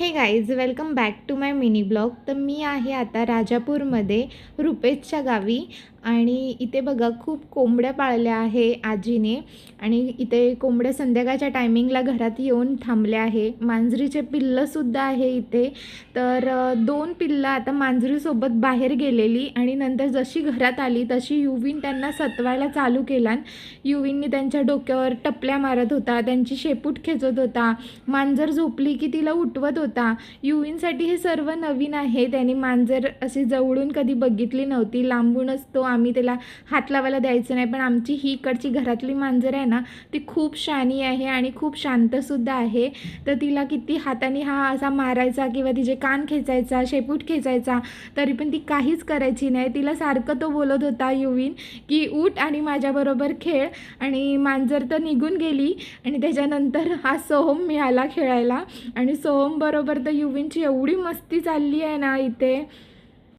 हे guys welcome back to my mini blog. तर मी आहे आता राजापूरमध्ये रुपेशच्या गावी आणि इथे बघा खूप कोंबड्या पाळल्या आहे आजीने आणि इथे कोंबड्या संध्याकाळच्या टायमिंगला घरात येऊन थांबल्या आहे. मांजरीचे पिल्लंसुद्धा आहे इथे. तर 2 पिल्लं आता मांजरीसोबत बाहेर गेलेली आणि नंतर जशी घरात आली तशी युवीन त्यांना सतवायला चालू केला. युवीननी त्यांच्या डोक्यावर टपल्या मारत होता, त्यांची शेपूट खेचत होता, मांजर झोपली की तिला उठवत होता. युवीनसाठी हे सर्व नवीन आहे. त्याने मांजर अशी जवळून कधी बघितली नव्हती, लांबूनच तो आम्ही त्याला हात लावायला द्यायचं नाही. पण आमची ही इकडची घरातली मांजर आहे ना, ती खूप शहाणी आहे आणि खूप शांतसुद्धा आहे. तर तिला किती हाताने हा असा मारायचा किंवा तिचे कान खेचायचा, शेपूट खेचायचा, तरी पण ती काहीच करायची नाही. तिला सारखं तो बोलत होता युवीन की उठ आणि माझ्याबरोबर खेळ. आणि मांजर तर निघून गेली आणि त्याच्यानंतर हा सोहम मिळाला खेळायला आणि सोहम बरोबर तर युवीनची एवढी मस्ती चालली आहे ना इथे.